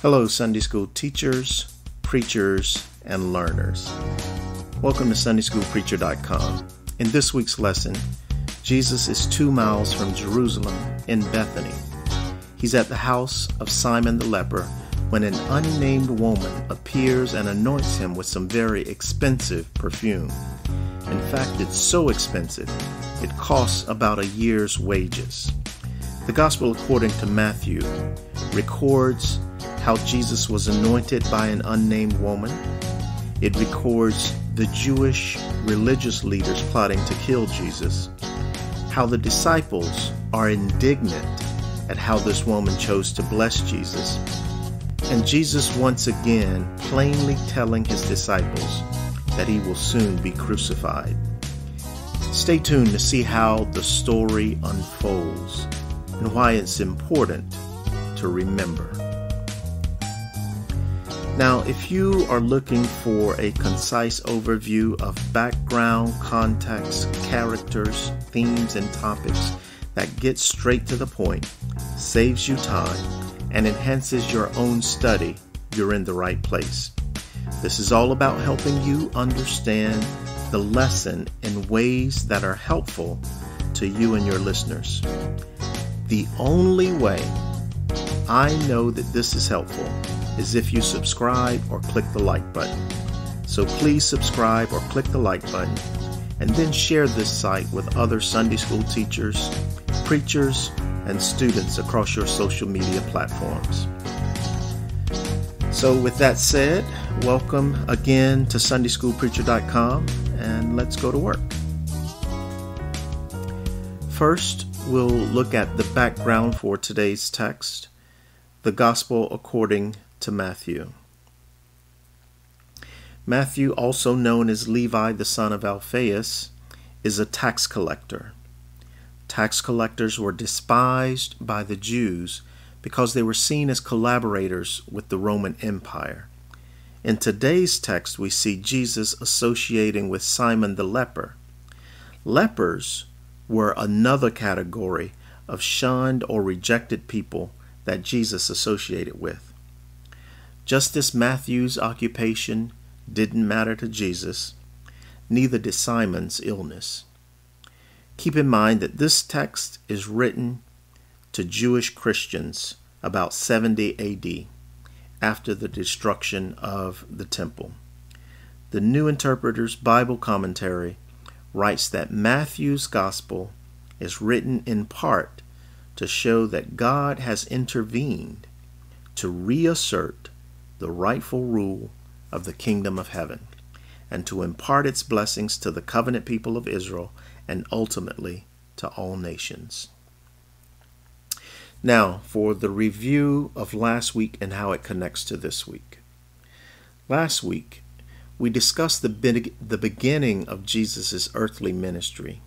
Hello, Sunday school teachers, preachers, and learners. Welcome to SundaySchoolPreacher.com. In this week's lesson, Jesus is 2 miles from Jerusalem in Bethany. He's at the house of Simon the leper when an unnamed woman appears and anoints him with some very expensive perfume. In fact, it's so expensive, it costs about a year's wages. The Gospel according to Matthew records how Jesus was anointed by an unnamed woman. It records the Jewish religious leaders plotting to kill Jesus, how the disciples are indignant at how this woman chose to bless Jesus, and Jesus once again plainly telling his disciples that he will soon be crucified. Stay tuned to see how the story unfolds and why it's important to remember. Now, if you are looking for a concise overview of background, context, characters, themes, and topics that get straight to the point, saves you time, and enhances your own study, you're in the right place. This is all about helping you understand the lesson in ways that are helpful to you and your listeners. The only way I know that this is helpful is if you subscribe or click the like button. So please subscribe or click the like button and then share this site with other Sunday school teachers, preachers, and students across your social media platforms. So with that said, welcome again to SundaySchoolPreacher.com, and let's go to work. First, we'll look at the background for today's text, the Gospel according to Matthew. Matthew, also known as Levi the son of Alphaeus, is a tax collector. Tax collectors were despised by the Jews because they were seen as collaborators with the Roman Empire. In today's text, we see Jesus associating with Simon the leper. Lepers were another category of shunned or rejected people that Jesus associated with. Just as Matthew's occupation didn't matter to Jesus, neither did Simon's illness. Keep in mind that this text is written to Jewish Christians about 70 AD, after the destruction of the temple. The New Interpreter's Bible Commentary writes that Matthew's Gospel is written in part to show that God has intervened to reassert the rightful rule of the kingdom of heaven and to impart its blessings to the covenant people of Israel and ultimately to all nations. Now, for the review of last week and how it connects to this week. Last week, we discussed the beginning of Jesus' earthly ministry.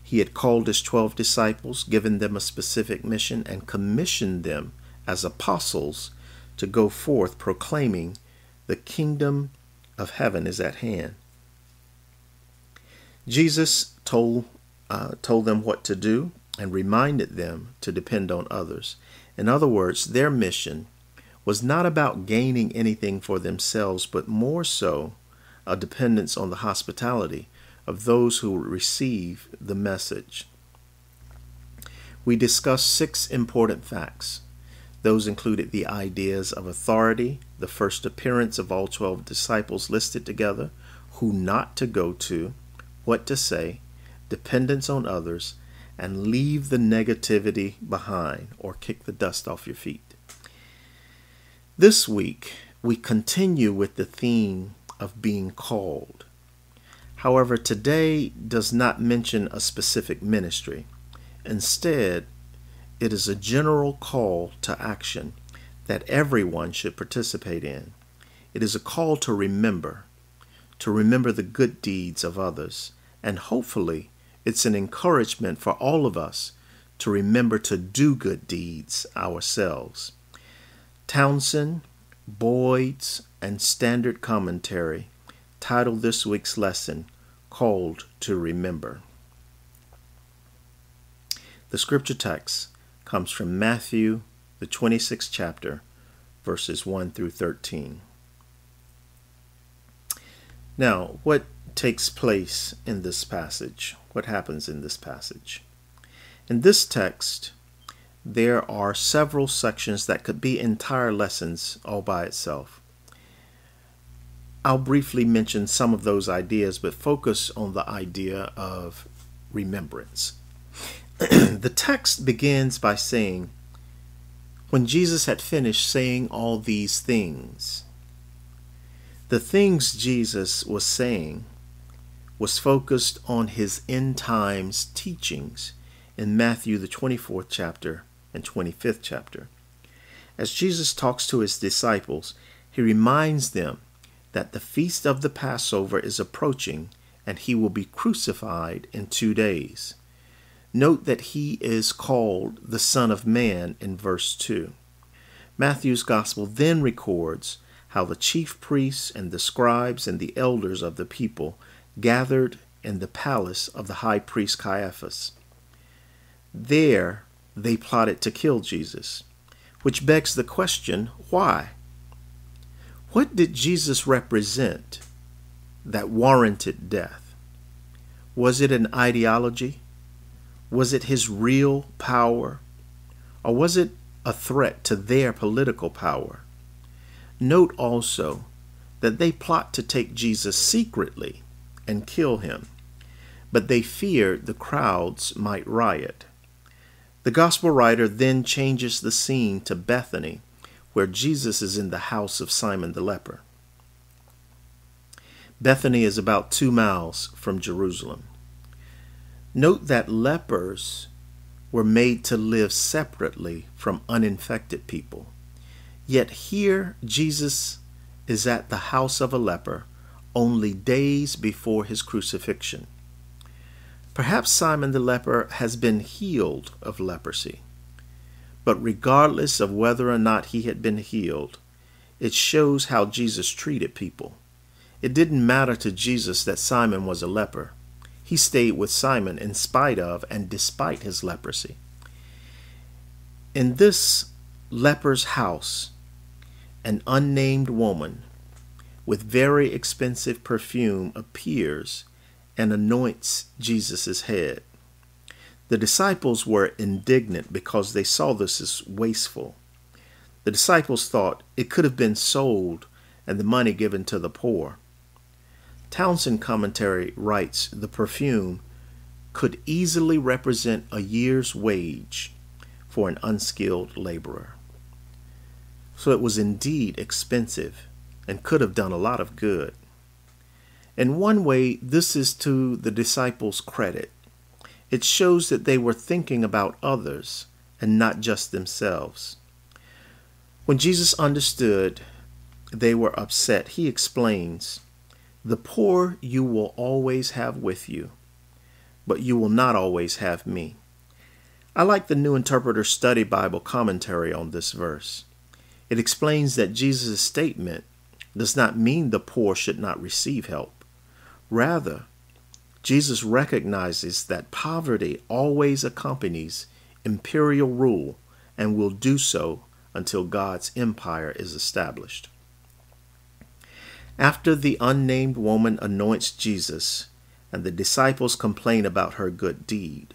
He had called his 12 disciples, given them a specific mission, and commissioned them as apostles to go forth proclaiming the kingdom of heaven is at hand. Jesus told them what to do and reminded them to depend on others. In other words, their mission was not about gaining anything for themselves, but more so a dependence on the hospitality of those who would receive the message. We discussed 6 important facts. Those included the ideas of authority, the first appearance of all 12 disciples listed together, who not to go to, what to say, dependence on others, and leave the negativity behind or kick the dust off your feet. This week, we continue with the theme of being called. However, today does not mention a specific ministry. Instead, it is a general call to action that everyone should participate in. It is a call to remember the good deeds of others, and hopefully it's an encouragement for all of us to remember to do good deeds ourselves. Townsend, Boyd's, and Standard Commentary titled this week's lesson, Called to Remember. The scripture text comes from Matthew, the 26th chapter, verses 1 through 13. Now, what takes place in this passage? What happens in this passage? In this text, there are several sections that could be entire lessons all by itself. I'll briefly mention some of those ideas, but focus on the idea of remembrance. The text begins by saying, when Jesus had finished saying all these things. The things Jesus was saying was focused on his end times teachings in Matthew the 24th chapter and 25th chapter. As Jesus talks to his disciples, he reminds them that the feast of the Passover is approaching and he will be crucified in 2 days. Note that he is called the Son of Man in verse 2. Matthew's gospel then records how the chief priests and the scribes and the elders of the people gathered in the palace of the high priest Caiaphas. There they plotted to kill Jesus, which begs the question, why? What did Jesus represent that warranted death? Was it an ideology? Was it his real power? Or was it a threat to their political power? Note also that they plot to take Jesus secretly and kill him, but they feared the crowds might riot. The gospel writer then changes the scene to Bethany, where Jesus is in the house of Simon the leper. Bethany is about 2 miles from Jerusalem. Note that lepers were made to live separately from uninfected people. Yet here Jesus is at the house of a leper only days before his crucifixion. Perhaps Simon the leper has been healed of leprosy. But regardless of whether or not he had been healed, it shows how Jesus treated people. It didn't matter to Jesus that Simon was a leper. He stayed with Simon in spite of and despite his leprosy. In this leper's house, an unnamed woman with very expensive perfume appears and anoints Jesus' head. The disciples were indignant because they saw this as wasteful. The disciples thought it could have been sold and the money given to the poor. Townsend commentary writes the perfume could easily represent a year's wage for an unskilled laborer. So it was indeed expensive and could have done a lot of good. In one way, this is to the disciples' credit. It shows that they were thinking about others and not just themselves. When Jesus understood they were upset, he explains, "The poor you will always have with you, but you will not always have me." I like the New Interpreter Study Bible commentary on this verse. It explains that Jesus' statement does not mean the poor should not receive help. Rather, Jesus recognizes that poverty always accompanies imperial rule and will do so until God's empire is established. After the unnamed woman anoints Jesus and the disciples complain about her good deed,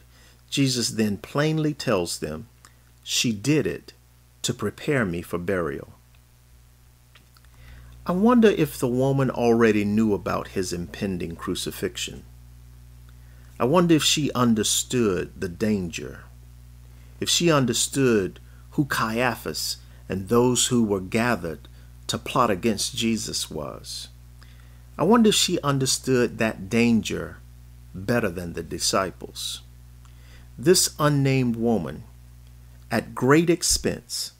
Jesus then plainly tells them, "She did it to prepare me for burial." I wonder if the woman already knew about his impending crucifixion. I wonder if she understood the danger, if she understood who Caiaphas and those who were gathered to plot against Jesus was. I wonder if she understood that danger better than the disciples. This unnamed woman, at great expense,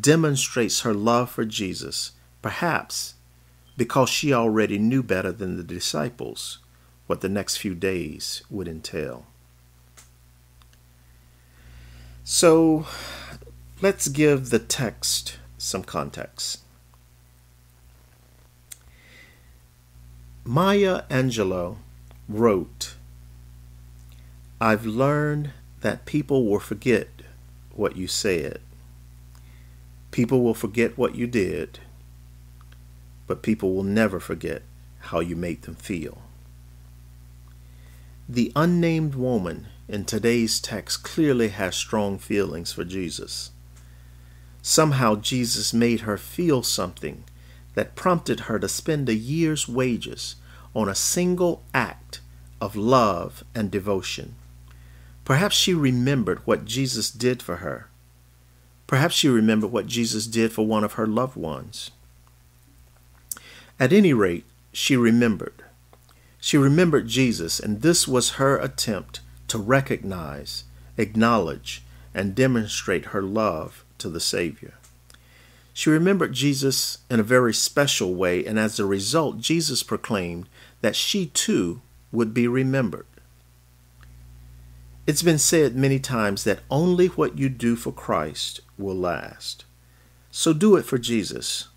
demonstrates her love for Jesus, perhaps because she already knew better than the disciples what the next few days would entail. So let's give the text some context. Maya Angelou wrote, "I've learned that people will forget what you said. People will forget what you did, but people will never forget how you made them feel. The unnamed woman in today's text clearly has strong feelings for Jesus. Somehow Jesus made her feel something that prompted her to spend a year's wages on a single act of love and devotion. Perhaps she remembered what Jesus did for her. Perhaps she remembered what Jesus did for one of her loved ones. At any rate, she remembered. She remembered Jesus, and this was her attempt to recognize, acknowledge, and demonstrate her love to the Savior. She remembered Jesus in a very special way, and as a result, Jesus proclaimed that she too would be remembered. It's been said many times that only what you do for Christ will last. So do it for Jesus.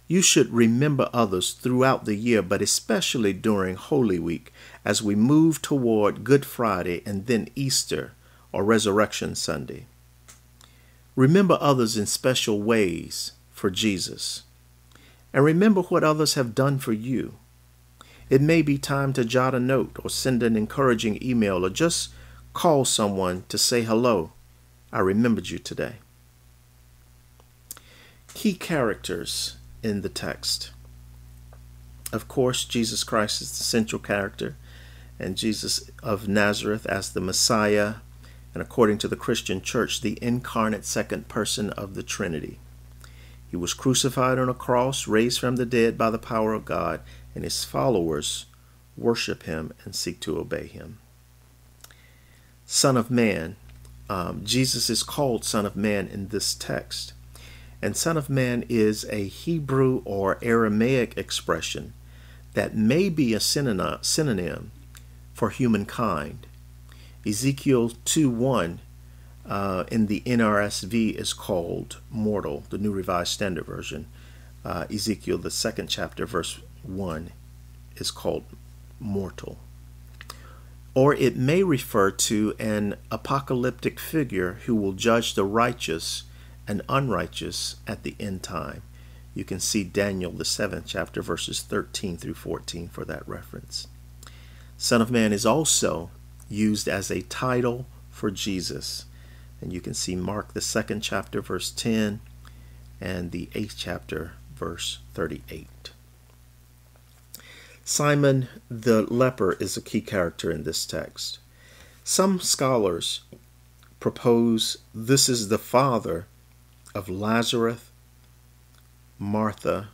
You should remember others throughout the year, but especially during Holy Week as we move toward Good Friday and then Easter or Resurrection Sunday. Remember others in special ways for Jesus. And remember what others have done for you. It may be time to jot a note or send an encouraging email or just call someone to say hello. I remembered you today. Key characters in the text. Of course, Jesus Christ is the central character, and Jesus of Nazareth as the Messiah, and according to the Christian Church, the incarnate second person of the Trinity. He was crucified on a cross, raised from the dead by the power of God, and his followers worship him and seek to obey him. Son of Man. Jesus is called Son of Man in this text. And Son of Man is a Hebrew or Aramaic expression that may be a synonym for humankind. Ezekiel 2:1 in the NRSV is called mortal, the New Revised Standard Version. Ezekiel, the 2nd chapter, verse 1, is called mortal. Or it may refer to an apocalyptic figure who will judge the righteous and unrighteous at the end time. You can see Daniel, the 7th chapter, verses 13 through 14 for that reference. Son of Man is also used as a title for Jesus. And you can see Mark, the 2nd chapter, verse 10, and the 8th chapter, verse 38. Simon the leper is a key character in this text. Some scholars propose this is the father of Lazarus, Martha,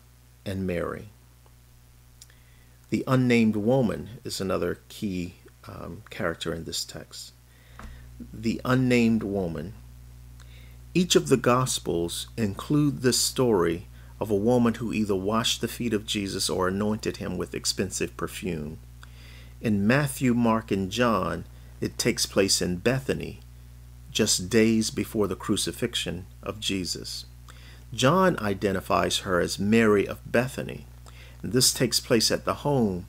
and Mary. The unnamed woman is another key character in this text. The unnamed woman. Each of the Gospels include this story of a woman who either washed the feet of Jesus or anointed him with expensive perfume. In Matthew, Mark, and John, it takes place in Bethany, just days before the crucifixion of Jesus. John identifies her as Mary of Bethany, and this takes place at the home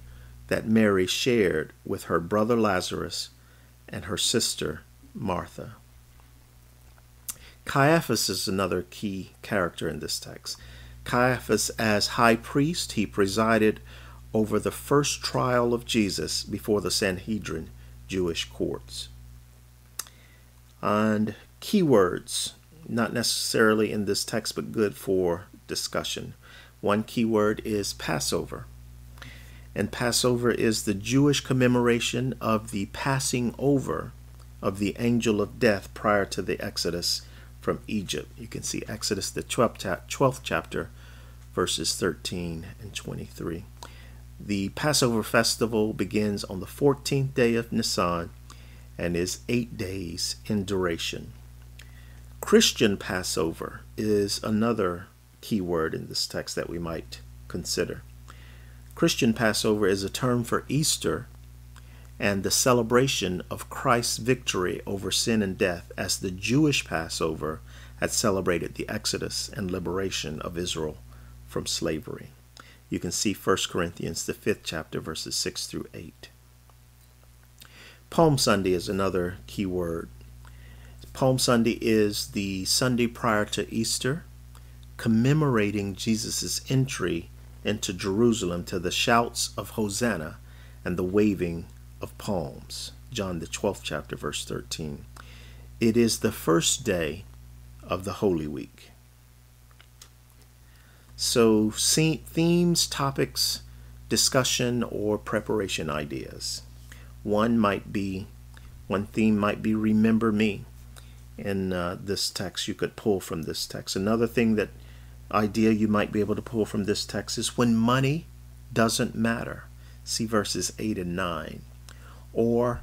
that Mary shared with her brother Lazarus and her sister Martha. Caiaphas is another key character in this text. Caiaphas, as high priest, he presided over the first trial of Jesus before the Sanhedrin Jewish courts. And keywords, not necessarily in this text, but good for discussion. One keyword is Passover. And Passover is the Jewish commemoration of the passing over of the angel of death prior to the Exodus from Egypt. You can see Exodus, the 12th chapter, verses 13 and 23. The Passover festival begins on the 14th day of Nisan and is 8 days in duration. Christian Passover is another key word in this text that we might consider. Christian Passover is a term for Easter and the celebration of Christ's victory over sin and death, as the Jewish Passover had celebrated the Exodus and liberation of Israel from slavery. You can see 1 Corinthians, the 5th chapter, verses 6 through 8. Palm Sunday is another key word. Palm Sunday is the Sunday prior to Easter, commemorating Jesus' entry into Jerusalem to the shouts of Hosanna and the waving of palms. John the 12th chapter, verse 13. It is the first day of the Holy Week. So, themes, topics, discussion, or preparation ideas. One theme might be remember me. In this text, you could pull from this text. Another idea you might be able to pull from this text is when money doesn't matter. See verses 8 and 9. Or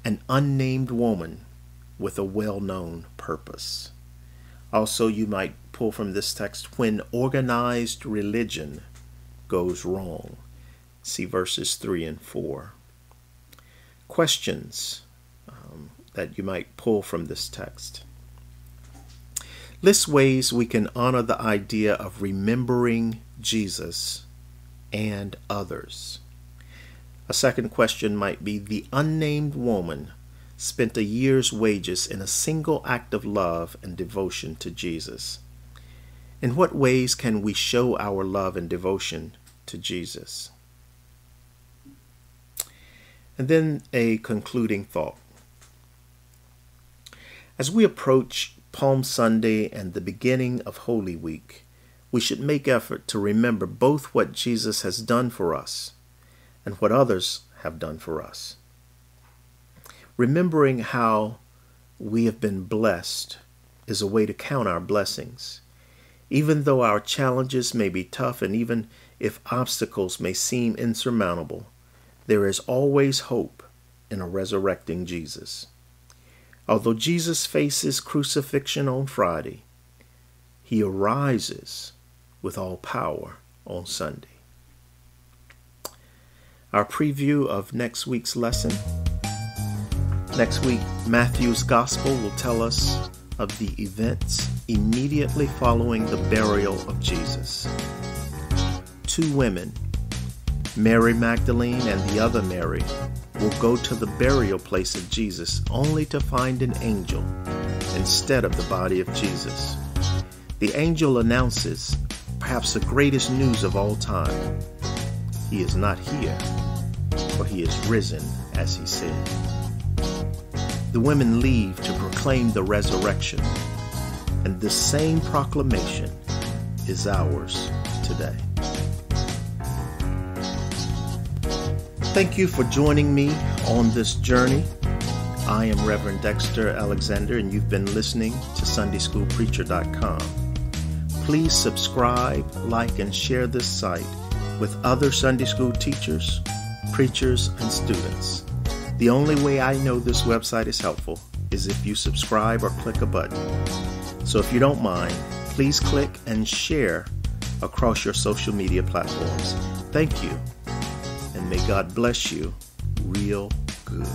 an unnamed woman with a well-known purpose. Also, you might pull from this text when organized religion goes wrong. See verses 3 and 4. Questions that you might pull from this text. List ways we can honor the idea of remembering Jesus and others. A second question might be, the unnamed woman spent a year's wages in a single act of love and devotion to Jesus. In what ways can we show our love and devotion to Jesus? And then a concluding thought. As we approach Palm Sunday and the beginning of Holy Week, we should make effort to remember both what Jesus has done for us and what others have done for us. Remembering how we have been blessed is a way to count our blessings. Even though our challenges may be tough and even if obstacles may seem insurmountable, there is always hope in a resurrecting Jesus. Although Jesus faces crucifixion on Friday, he arises with all power on Sunday. Our preview of next week's lesson. Next week, Matthew's Gospel will tell us of the events immediately following the burial of Jesus. Two women, Mary Magdalene and the other Mary, will go to the burial place of Jesus only to find an angel instead of the body of Jesus. The angel announces perhaps the greatest news of all time. He is not here, for he is risen, as he said. The women leave to proclaim the resurrection, and this same proclamation is ours today. Thank you for joining me on this journey. I am Reverend Dexter Alexander, and you've been listening to SundaySchoolPreacher.com. Please subscribe, like, and share this site with other Sunday school teachers, preachers, and students. The only way I know this website is helpful is if you subscribe or click a button. So if you don't mind, please click and share across your social media platforms. Thank you. And may God bless you real good.